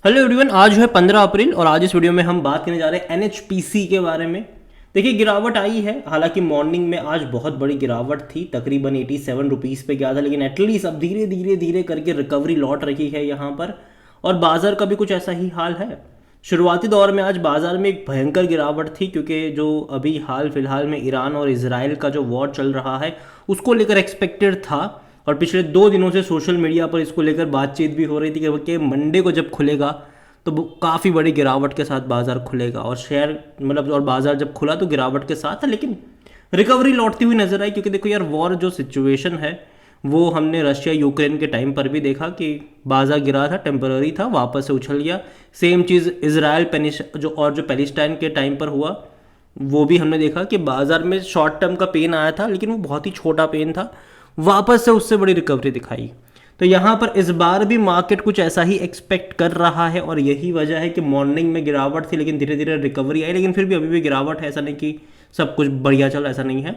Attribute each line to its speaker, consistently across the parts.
Speaker 1: Hello everyone, आज है 15 अप्रैल और आज इस वीडियो में हम बात करने जा रहे हैं एनएचपीसी के बारे में। देखिए, गिरावट आई है। हालांकि मॉर्निंग में आज बहुत बड़ी गिरावट थी, तकरीबन 87 रुपीज़ पे गया था, लेकिन एटलीस्ट अब धीरे धीरे धीरे करके रिकवरी लौट रही है यहाँ पर। और बाजार का भी कुछ ऐसा ही हाल है। शुरुआती दौर में आज बाजार में एक भयंकर गिरावट थी, क्योंकि जो अभी हाल फिलहाल में ईरान और इजराइल का जो वॉर चल रहा है उसको लेकर एक्सपेक्टेड था। और पिछले 2 दिनों से सोशल मीडिया पर इसको लेकर बातचीत भी हो रही थी कि मंडे को जब खुलेगा तो काफ़ी बड़ी गिरावट के साथ बाजार खुलेगा। और शेयर मतलब और बाजार जब खुला तो गिरावट के साथ था, लेकिन रिकवरी लौटती हुई नजर आई। क्योंकि देखो यार, वॉर जो सिचुएशन है वो हमने रशिया यूक्रेन के टाइम पर भी देखा कि बाजार गिरा था, टेम्पररी था, वापस से उछल गया। सेम चीज़ इसराइल जो पैलेस्टाइन के टाइम पर हुआ, वो भी हमने देखा कि बाजार में शॉर्ट टर्म का पेन आया था, लेकिन वो बहुत ही छोटा पेन था, वापस से उससे बड़ी रिकवरी दिखाई। तो यहाँ पर इस बार भी मार्केट कुछ ऐसा ही एक्सपेक्ट कर रहा है, और यही वजह है कि मॉर्निंग में गिरावट थी लेकिन धीरे धीरे रिकवरी आई। लेकिन फिर भी अभी भी गिरावट है, ऐसा नहीं कि सब कुछ बढ़िया चल, ऐसा नहीं है।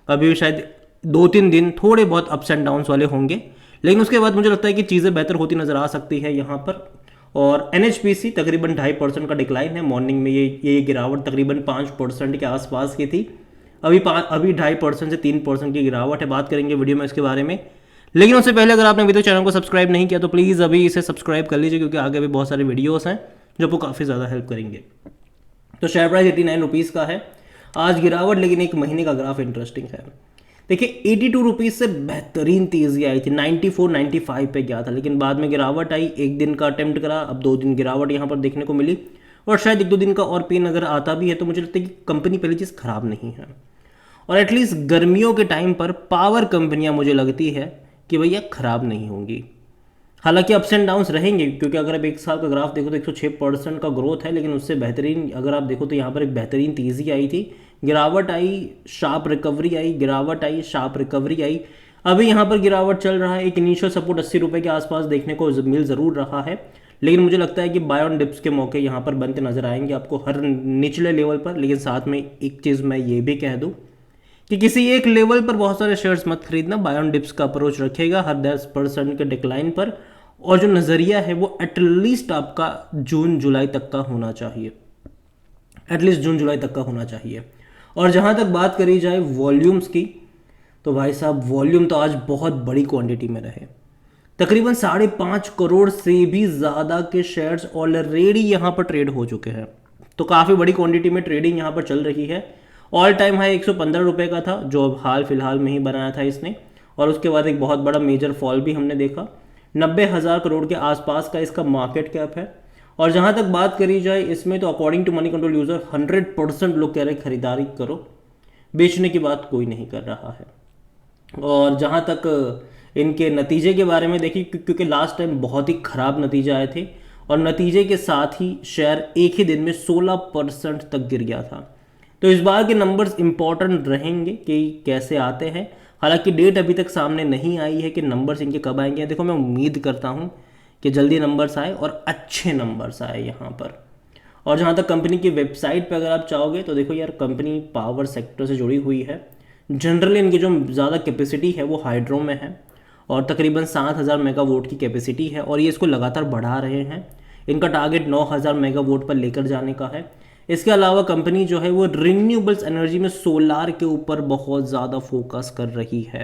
Speaker 1: अभी भी शायद 2-3 दिन थोड़े बहुत अप्स एंड डाउन्स वाले होंगे, लेकिन उसके बाद मुझे लगता है कि चीज़ें बेहतर होती नज़र आ सकती है यहाँ पर। और एनएचपीसी तकरीबन 2.5% का डिक्लाइन है। मॉर्निंग में ये गिरावट तकरीबन 5% के आसपास की थी। अभी 2.5% से 3% की गिरावट है। बात करेंगे वीडियो में इसके बारे में, लेकिन उससे पहले अगर आपने अभी तक चैनल को सब्सक्राइब नहीं किया तो प्लीज़ अभी इसे सब्सक्राइब कर लीजिए, क्योंकि आगे भी बहुत सारे वीडियोस हैं जो आपको काफ़ी ज़्यादा हेल्प करेंगे। तो शेयर प्राइस 89 रुपीज़ का है आज गिरावट, लेकिन एक महीने का ग्राफ इंटरेस्टिंग है। देखिए, 82 रुपीज़ से बेहतरीन तेज़ी आई थी, 94-95 पे गया था, लेकिन बाद में गिरावट आई। एक दिन का अटेम्प्ट करा, अब 2 दिन गिरावट यहाँ पर देखने को मिली, और शायद 1-2 दिन का और पेन अगर आता भी है तो मुझे लगता है कि कंपनी पहली चीज़ खराब नहीं है। और एटलीस्ट गर्मियों के टाइम पर पावर कंपनियां मुझे लगती है कि भैया खराब नहीं होंगी। हालांकि अप्स एंड डाउन्स रहेंगे, क्योंकि अगर आप एक साल का ग्राफ देखो तो 106% का ग्रोथ है, लेकिन उससे बेहतरीन अगर आप देखो तो यहाँ पर एक बेहतरीन तेज़ी आई थी, गिरावट आई, शार्प रिकवरी आई, गिरावट आई, शार्प रिकवरी आई। अभी यहाँ पर गिरावट चल रहा है। एक इनिशियल सपोर्ट 80 रुपये के आसपास देखने को मिल ज़रूर रहा है, लेकिन मुझे लगता है कि बाय ऑन डिप्स के मौके यहाँ पर बनते नजर आएंगे आपको हर निचले लेवल पर। लेकिन साथ में एक चीज़ मैं ये भी कह दूँ कि किसी एक लेवल पर बहुत सारे शेयर्स मत खरीदना। बाय ऑन डिप्स का अप्रोच रखेगा हर 10% के डिक्लाइन पर, और जो नज़रिया है वो एटलीस्ट आपका जून जुलाई तक का होना चाहिए, एटलीस्ट जून जुलाई तक का होना चाहिए। और जहाँ तक बात करी जाए वॉल्यूम्स की, तो भाई साहब वॉल्यूम तो आज बहुत बड़ी क्वांटिटी में रहे। तकरीबन 5.5 करोड़ से भी ज़्यादा के शेयर्स ऑलरेडी यहाँ पर ट्रेड हो चुके हैं। तो काफ़ी बड़ी क्वांटिटी में ट्रेडिंग यहाँ पर चल रही है। ऑल टाइम हाई 115 रुपये का था, जो अब हाल फिलहाल में ही बनाया था इसने, और उसके बाद एक बहुत बड़ा मेजर फॉल भी हमने देखा। 90,000 करोड़ के आसपास का इसका मार्केट कैप है। और जहाँ तक बात करी जाए इसमें, तो according to Moneycontrol user 100% लोग कह रहे खरीदारी करो, बेचने की बात कोई नहीं कर रहा है। और जहाँ तक इनके नतीजे के बारे में देखिए, क्योंकि लास्ट टाइम बहुत ही ख़राब नतीजे आए थे, और नतीजे के साथ ही शेयर एक ही दिन में 16% तक गिर गया था। तो इस बार के नंबर्स इंपॉर्टेंट रहेंगे कि कैसे आते हैं। हालांकि डेट अभी तक सामने नहीं आई है कि नंबर्स इनके कब आएंगे। देखो, मैं उम्मीद करता हूँ कि जल्दी नंबर्स आए और अच्छे नंबर्स आए यहाँ पर। और जहाँ तक कंपनी की वेबसाइट पर अगर आप चाहोगे तो देखो यार, कंपनी पावर सेक्टर से जुड़ी हुई है। जनरली इनकी जो ज़्यादा कैपेसिटी है वो हाइड्रो में है, और तकरीबन 7,000 मेगावाट की कैपेसिटी है, और ये इसको लगातार बढ़ा रहे हैं। इनका टारगेट 9,000 मेगावाट पर लेकर जाने का है। इसके अलावा कंपनी जो है वो रिन्यूएबल्स एनर्जी में सोलार के ऊपर बहुत ज़्यादा फोकस कर रही है।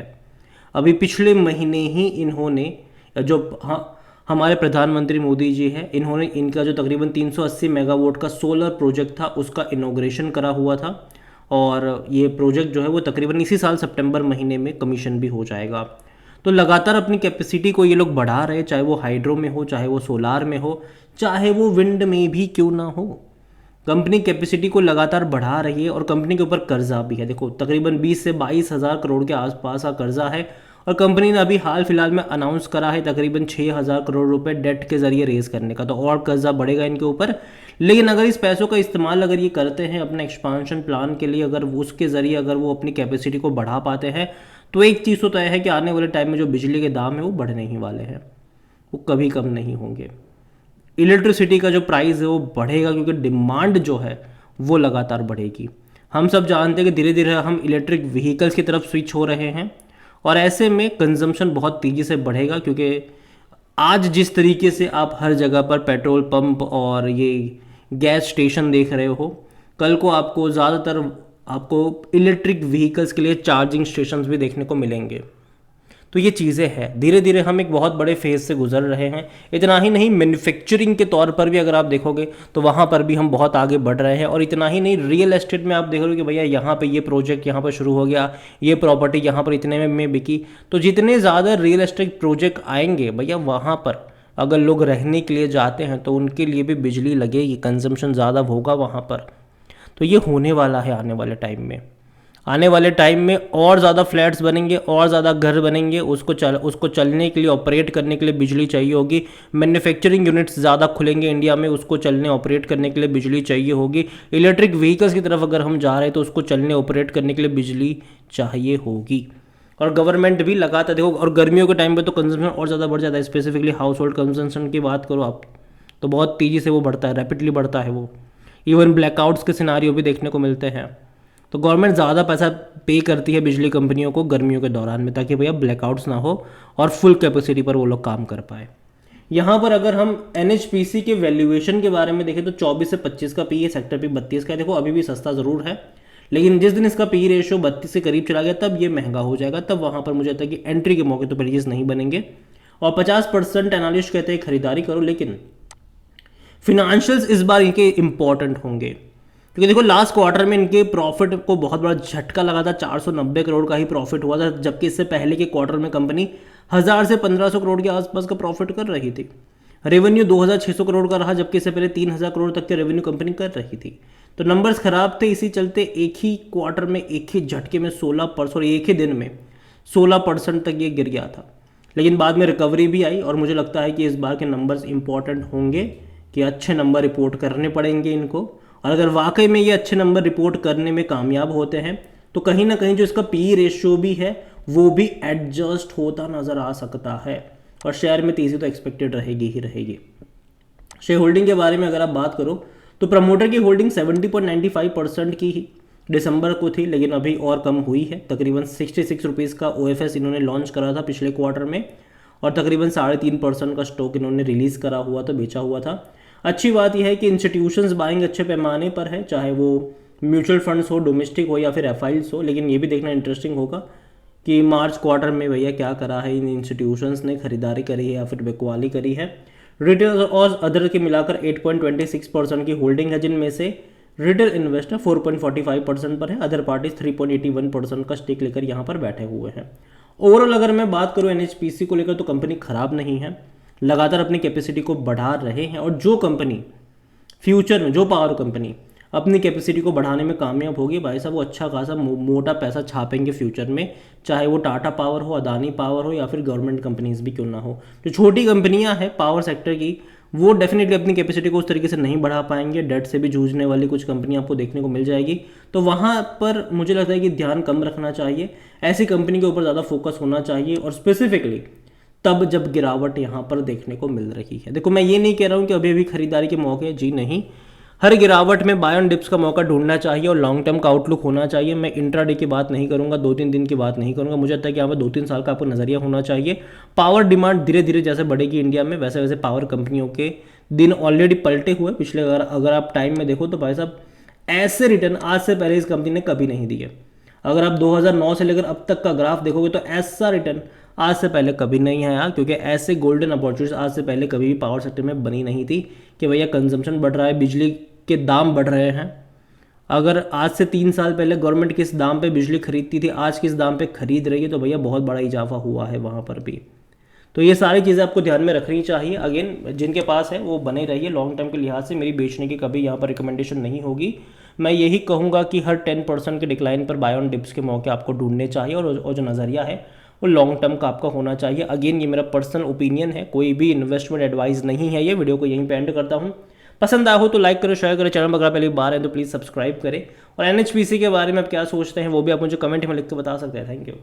Speaker 1: अभी पिछले महीने ही इन्होंने हमारे प्रधानमंत्री मोदी जी हैं, इन्होंने इनका जो तकरीबन 380 मेगावाट का सोलर प्रोजेक्ट था उसका इनॉग्रेशन करा हुआ था, और ये प्रोजेक्ट जो है वो तकरीबन इसी साल सितंबर महीने में कमीशन भी हो जाएगा। तो लगातार अपनी कैपेसिटी को ये लोग बढ़ा रहे, चाहे वो हाइड्रो में हो, चाहे वो सोलार में हो, चाहे वो विंड में भी क्यों ना हो। कंपनी कैपेसिटी को लगातार बढ़ा रही है, और कंपनी के ऊपर कर्जा भी है। देखो, तकरीबन 20 से 22,000 करोड़ के आसपास का कर्जा है, और कंपनी ने अभी हाल फिलहाल में अनाउंस करा है तकरीबन 6,000 करोड़ रुपए डेट के जरिए रेज करने का। तो और कर्जा बढ़ेगा इनके ऊपर। लेकिन अगर इस पैसों का इस्तेमाल अगर ये करते हैं अपने एक्सपांशन प्लान के लिए, अगर वो उसके ज़रिए अगर वो अपनी कैपेसिटी को बढ़ा पाते हैं, तो एक चीज़ तो तय है कि आने वाले टाइम में जो बिजली के दाम है वो बढ़ने ही वाले हैं, वो कभी कम नहीं होंगे। इलेक्ट्रिसिटी का जो प्राइस है वो बढ़ेगा, क्योंकि डिमांड जो है वो लगातार बढ़ेगी। हम सब जानते हैं कि धीरे धीरे हम इलेक्ट्रिक व्हीकल्स की तरफ स्विच हो रहे हैं, और ऐसे में कंजम्पशन बहुत तेज़ी से बढ़ेगा, क्योंकि आज जिस तरीके से आप हर जगह पर पेट्रोल पंप और ये गैस स्टेशन देख रहे हो, कल को आपको ज़्यादातर आपको इलेक्ट्रिक व्हीकल्स के लिए चार्जिंग स्टेशंस भी देखने को मिलेंगे। तो ये चीज़ें हैं, धीरे धीरे हम एक बहुत बड़े फेज से गुजर रहे हैं। इतना ही नहीं, मैन्युफैक्चरिंग के तौर पर भी अगर आप देखोगे तो वहाँ पर भी हम बहुत आगे बढ़ रहे हैं। और इतना ही नहीं, रियल एस्टेट में आप देख रहे हो कि भैया यहाँ पे ये प्रोजेक्ट यहाँ पर शुरू हो गया, ये प्रॉपर्टी यहाँ पर इतने में बिकी। तो जितने ज़्यादा रियल एस्टेट प्रोजेक्ट आएंगे भैया, वहाँ पर अगर लोग रहने के लिए जाते हैं तो उनके लिए भी बिजली लगेगी, कंजम्पशन ज़्यादा होगा वहाँ पर। तो ये होने वाला है आने वाले टाइम में। आने वाले टाइम में और ज़्यादा फ्लैट्स बनेंगे, और ज़्यादा घर बनेंगे, उसको चलने के लिए, ऑपरेट करने के लिए बिजली चाहिए होगी। मैन्युफैक्चरिंग यूनिट्स ज़्यादा खुलेंगे इंडिया में, उसको चलने ऑपरेट करने के लिए बिजली चाहिए होगी। इलेक्ट्रिक व्हीकल्स की तरफ अगर हम जा रहे हैं तो उसको चलने ऑपरेट करने के लिए बिजली चाहिए होगी। और गवर्नमेंट भी लगातार देखो, और गर्मियों के टाइम पे तो कंजम्पशन और ज़्यादा बढ़ जाता है। स्पेसिफिकली हाउस होल्ड कंजम्पशन की बात करो आप, तो बहुत तेज़ी से वो बढ़ता है, रैपिडली बढ़ता है वो। इवन ब्लैकआउट्स के सिनारियो भी देखने को मिलते हैं। तो गवर्नमेंट ज़्यादा पैसा पे करती है बिजली कंपनियों को गर्मियों के दौरान में, ताकि भैया ब्लैकआउट्स ना हो और फुल कैपेसिटी पर वो लोग काम कर पाए। यहाँ पर अगर हम NHPC के वैल्यूएशन के बारे में देखें तो 24 से 25 का पी है, सेक्टर पी 32 का है। देखो अभी भी सस्ता ज़रूर है, लेकिन जिस दिन इसका पी रेशियो 32 के करीब चला गया तब ये महंगा हो जाएगा। तब वहाँ पर मुझे लगता है कि एंट्री के मौके तो प्लीज नहीं बनेंगे। और 50% एनालिस्ट कहते हैं खरीदारी करो, लेकिन फिनेंशियल्स इस बार इनके इंपॉर्टेंट होंगे, क्योंकि देखो लास्ट क्वार्टर में इनके प्रॉफिट को बहुत बड़ा झटका लगा था। 490 करोड़ का ही प्रॉफिट हुआ था, जबकि इससे पहले के क्वार्टर में कंपनी 1000 से 1500 करोड़ के आसपास का प्रॉफिट कर रही थी। रेवेन्यू 2600 करोड़ का रहा, जबकि इससे पहले 3000 करोड़ तक के रेवेन्यू कंपनी कर रही थी। तो नंबर्स खराब थे, इसी चलते एक ही क्वार्टर में, एक ही झटके में 16%, एक ही दिन में 16% तक ये गिर गया था। लेकिन बाद में रिकवरी भी आई, और मुझे लगता है कि इस बार के नंबर्स इंपॉर्टेंट होंगे, कि अच्छे नंबर रिपोर्ट करने पड़ेंगे इनको। और अगर वाकई में ये अच्छे नंबर रिपोर्ट करने में कामयाब होते हैं तो कहीं ना कहीं जो इसका पी रेशियो भी है वो भी एडजस्ट होता नज़र आ सकता है, और शेयर में तेज़ी तो एक्सपेक्टेड रहेगी ही रहेगी। शेयर होल्डिंग के बारे में अगर आप बात करो तो प्रमोटर की होल्डिंग 70.95% की ही दिसंबर को थी, लेकिन अभी और कम हुई है। तकरीबन 66 रुपीज़ का OFS इन्होंने लॉन्च करा था पिछले क्वार्टर में, और तकरीबन 3.5% का स्टॉक इन्होंने रिलीज़ करा हुआ था, बेचा हुआ था। अच्छी बात यह है कि इंस्टीट्यूशंस बाइंग अच्छे पैमाने पर है, चाहे वो म्यूचुअल फंड्स हो, डोमेस्टिक हो या फिर एफआईल्स हो। लेकिन ये भी देखना इंटरेस्टिंग होगा कि मार्च क्वार्टर में भैया क्या करा है इन इंस्टीट्यूशंस ने, खरीदारी करी है या फिर बिकवाली करी है। रिटेल और अदर के मिलाकर 8.26% की होल्डिंग है, जिनमें से रिटेल इन्वेस्टर 4.45% पर है, अदर पार्टीज 3.81% का स्टेक लेकर यहाँ पर बैठे हुए हैं। ओवरऑल अगर मैं बात करूँ NHPC को लेकर तो कंपनी खराब नहीं है, लगातार अपनी कैपेसिटी को बढ़ा रहे हैं। और जो कंपनी फ्यूचर में, जो पावर कंपनी अपनी कैपेसिटी को बढ़ाने में कामयाब होगी भाई साहब, वो अच्छा खासा मोटा पैसा छापेंगे फ्यूचर में, चाहे वो टाटा पावर हो, अदानी पावर हो या फिर गवर्नमेंट कंपनीज भी क्यों ना हो। जो छोटी कंपनियां हैं पावर सेक्टर की, वो डेफिनेटली अपनी कैपेसिटी को उस तरीके से नहीं बढ़ा पाएंगे। डेट से भी जूझने वाली कुछ कंपनियां आपको देखने को मिल जाएगी, तो वहाँ पर मुझे लगता है कि ध्यान कम रखना चाहिए, ऐसी कंपनी के ऊपर ज़्यादा फोकस होना चाहिए। और स्पेसिफिकली तब जब गिरावट यहाँ पर देखने को मिल रही है। देखो मैं ये नहीं कह रहा हूँ कि अभी अभी खरीदारी के मौके, जी नहीं, हर गिरावट में बाय ऑन डिप्स का मौका ढूंढना चाहिए और लॉन्ग टर्म का आउटलुक होना चाहिए। मैं इंट्राडे की बात नहीं करूंगा, 2-3 दिन की बात नहीं करूंगा। मुझे लगता है कि यहाँ पर 2-3 साल का आपको नजरिया होना चाहिए। पावर डिमांड धीरे धीरे जैसे बढ़ेगी इंडिया में, वैसे वैसे पावर कंपनियों के दिन ऑलरेडी पलटे हुए पिछले, अगर आप टाइम में देखो तो भाई साहब ऐसे रिटर्न आज से पहले इस कंपनी ने कभी नहीं दिए। अगर आप 2009 से लेकर अब तक का ग्राफ देखोगे तो ऐसा रिटर्न आज से पहले कभी नहीं आया, क्योंकि ऐसे गोल्डन अपॉर्चुनिटीज आज से पहले कभी भी पावर सेक्टर में बनी नहीं थी कि भैया कंजम्पशन बढ़ रहा है, बिजली के दाम बढ़ रहे हैं। अगर आज से 3 साल पहले गवर्नमेंट किस दाम पे बिजली खरीदती थी, आज किस दाम पे खरीद रही है, तो भैया बहुत बड़ा इजाफा हुआ है वहाँ पर भी। तो ये सारी चीज़ें आपको ध्यान में रखनी चाहिए। अगेन जिनके पास है वो बने रहिए लॉन्ग टर्म के लिहाज से, मेरी बेचने की कभी यहाँ पर रिकमेंडेशन नहीं होगी। मैं यही कहूँगा कि हर 10% के डिक्लाइन पर बाय ऑन डिप्स के मौके आपको ढूंढने चाहिए, और जो नज़रिया है वो लॉन्ग टर्म का आपका होना चाहिए। अगेन ये मेरा पर्सनल ओपिनियन है, कोई भी इन्वेस्टमेंट एडवाइस नहीं है। ये वीडियो को यहीं पे एंड करता हूँ। पसंद आया हो तो लाइक करो, शेयर करो, चैनल पर अगर पहली बार है तो प्लीज़ सब्सक्राइब करें। और NHPC के बारे में आप क्या सोचते हैं वो भी आप मुझे कमेंट में लिख के बता सकते हैं। Thank you.